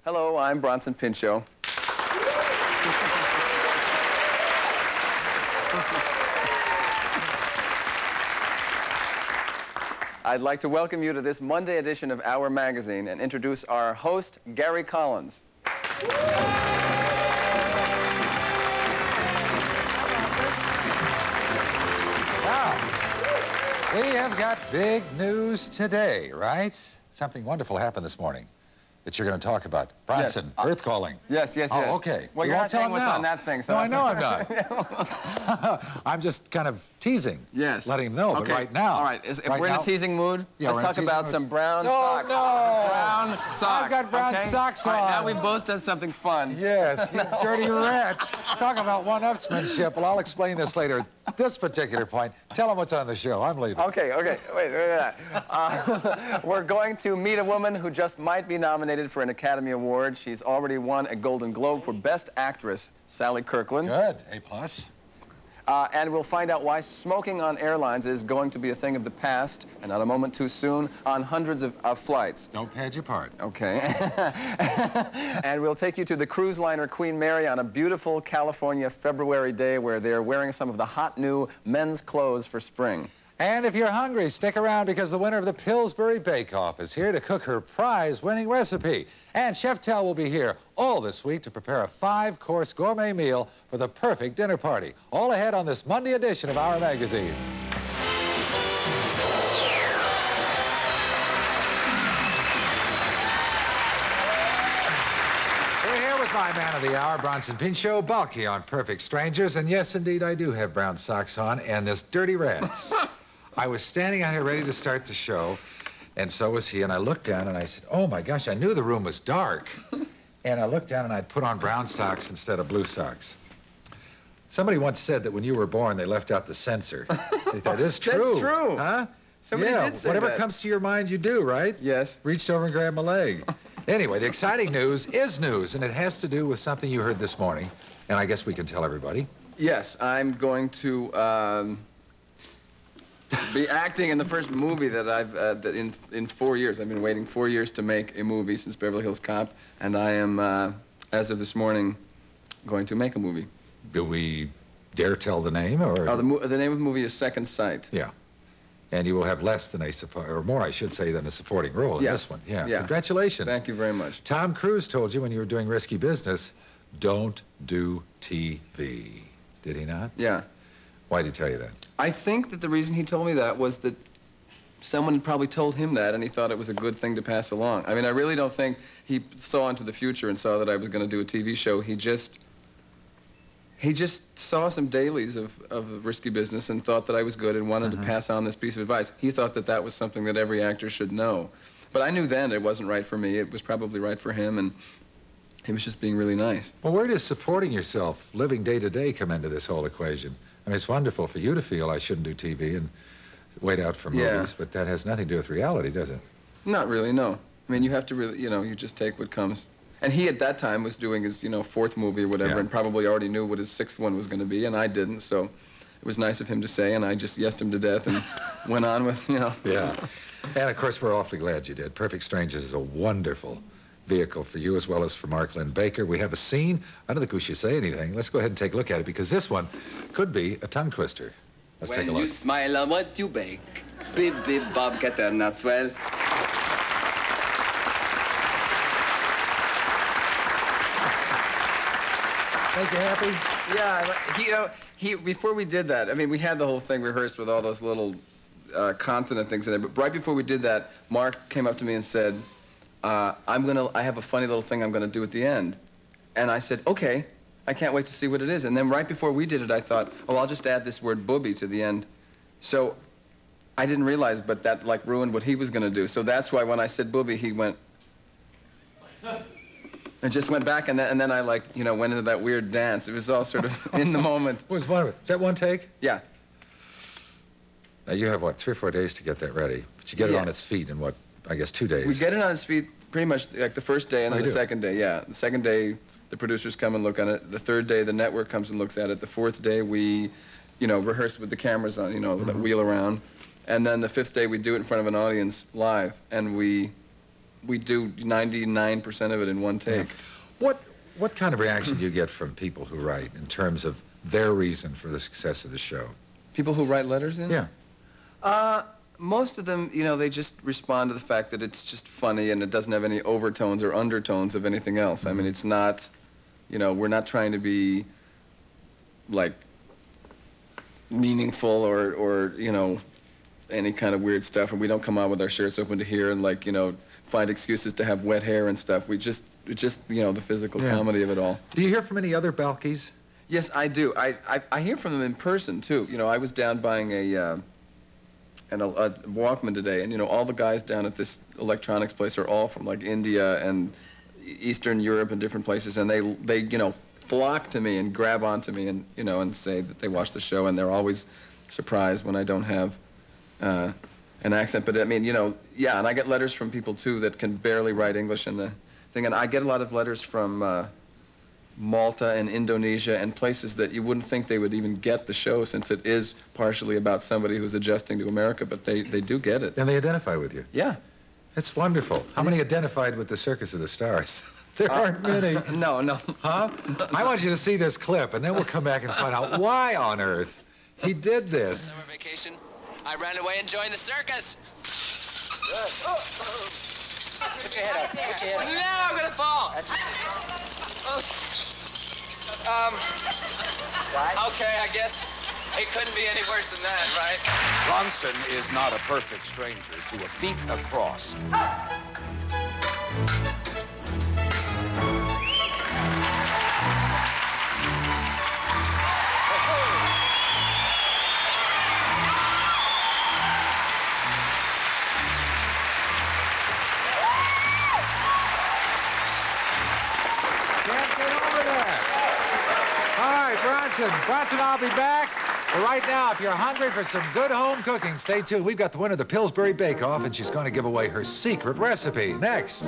Hello, I'm Bronson Pinchot. I'd like to welcome you to this Monday edition of Our Magazine and introduce our host, Gary Collins. Wow. We have got big news today, right? Something wonderful happened this morning that you're going to talk about. Bronson, yes. Earth calling. Yes. Oh, okay. Well, you're not saying what's on that thing, so... No, I know I'm not. I'm just kind of teasing. Yes. Letting him know, okay. But right now... All right, if we're in a teasing mood, let's talk about some brown socks. No! Brown socks. I've got brown socks on. All right, now we've both done something fun. Yes, you dirty rat. Talk about one-upsmanship. Well, I'll explain this later. At this particular point, tell them what's on the show. I'm leaving. Okay. Wait a minute. We're going to meet a woman who just might be nominated for an Academy Award. She's already won a Golden Globe for Best Actress, Sally Kirkland. Good. A+. And we'll find out why smoking on airlines is going to be a thing of the past, and not a moment too soon, on hundreds of flights. Don't pad your part. Okay. And we'll take you to the cruise liner Queen Mary on a beautiful California February day where they're wearing some of the hot new men's clothes for spring. And if you're hungry, stick around because the winner of the Pillsbury Bake Off is here to cook her prize-winning recipe. And Chef Tell will be here all this week to prepare a 5-course gourmet meal for the perfect dinner party. All ahead on this Monday edition of Our Magazine. We're here with my man of the hour, Bronson Pinchot, bulky on Perfect Strangers. And yes, indeed, I do have brown socks on and this dirty rats. I was standing out here ready to start the show, and so was he, and I looked down and I said, oh my gosh, I knew the room was dark. And I looked down and I'd put on brown socks instead of blue socks. Somebody once said that when you were born, they left out the censor. That is true. That's true. Huh? Somebody did say whatever that. comes to your mind, you do, right? Yes. Reached over and grabbed my leg. Anyway, the exciting news is news, and it has to do with something you heard this morning, and I guess we can tell everybody. Yes, I'm going to be acting in the first movie that I've that in 4 years. I've been waiting 4 years to make a movie since Beverly Hills Cop, and I am, as of this morning, going to make a movie. Do we dare tell the name, or? The name of the movie is Second Sight. Yeah. And you will have less than or more, I should say, than a supporting role in this one. Yeah. Congratulations. Thank you very much. Tom Cruise told you when you were doing Risky Business, don't do TV. Did he not? Yeah. Why did he tell you that? I think that the reason he told me that was that someone had probably told him that, and he thought it was a good thing to pass along. I mean, I really don't think he saw into the future and saw that I was going to do a TV show. He just saw some dailies of Risky Business and thought that I was good and wanted to pass on this piece of advice. He thought that that was something that every actor should know. But I knew then it wasn't right for me. It was probably right for him, and he was just being really nice. Well, where does supporting yourself, living day to day, come into this whole equation? I mean, it's wonderful for you to feel I shouldn't do TV and wait out for movies, but that has nothing to do with reality, does it? Not really, no. I mean, you have to really, you just take what comes. And he, at that time, was doing his, 4th movie or whatever, and probably already knew what his 6th one was going to be, and I didn't, so it was nice of him to say, and I just yesed him to death and went on with, Yeah. And, of course, we're awfully glad you did. Perfect Strangers is a wonderful vehicle for you as well as for Mark Lynn Baker. We have a scene. I don't think we should say anything. Let's go ahead and take a look at it, because this one could be a tongue twister. Let's take a look. When you smile on what you bake, bibbibabka turn out swell. Make you happy? Yeah, before we did that, I mean, we had the whole thing rehearsed with all those little consonant things in there, but right before we did that, Mark came up to me and said, I have a funny little thing I'm going to do at the end. And I said, okay, I can't wait to see what it is. And then right before we did it, I thought, oh, I'll just add this word booby to the end. So I didn't realize, but that ruined what he was going to do. So that's why when I said booby, he went, and just went back, and then I went into that weird dance. It was all sort of in the moment. What was one of it? Is that one take? Yeah. Now, you have, what, 3 or 4 days to get that ready? But you get it on its feet in, what, I guess 2 days? We get it on its feet pretty much like the first day and then the second day, yeah. The second day, the producers come and look on it. The third day, the network comes and looks at it. The 4th day, we, rehearse with the cameras on, that wheel around. And then the 5th day, we do it in front of an audience live, and we we do 99% of it in one take. What kind of reaction do you get from people who write in terms of their reason for the success of the show? People who write letters in? Yeah. Most of them, you know, they just respond to the fact that it's just funny and it doesn't have any overtones or undertones of anything else. I mean, it's not, you know, we're not trying to be, like, meaningful or you know, any kind of weird stuff. And we don't come out with our shirts open to here and, like, you know, find excuses to have wet hair and stuff. It's just, you know, the physical comedy of it all. Do you hear from any other Balkies? Yes, I do. I hear from them in person, too. You know, I was down buying a Walkman today, and, you know, all the guys down at this electronics place are all from, like, India and Eastern Europe and different places, and they you know, flock to me and grab onto me and, you know, and say that they watch the show, and they're always surprised when I don't have an accent. But, I mean, you know, yeah, and I get letters from people, too, that can barely write English and the thing, and I get a lot of letters from Malta and Indonesia and places that you wouldn't think they would even get the show, since it is partially about somebody who's adjusting to America, but they do get it. And they identify with you. Yeah. That's wonderful. How many identified with the Circus of the Stars? There aren't many. No. Huh? I want you to see this clip, and then we'll come back and find out why on earth he did this. Summer vacation, I ran away and joined the circus. Put your head up. Put your head up. No, I'm gonna fall. That's Okay, I guess it couldn't be any worse than that, right? Bronson is not a perfect stranger to a feat across. Can't get over that. All right, Bronson, I'll be back. But right now, if you're hungry for some good home cooking, stay tuned. We've got the winner of the Pillsbury Bake-Off, and she's going to give away her secret recipe next.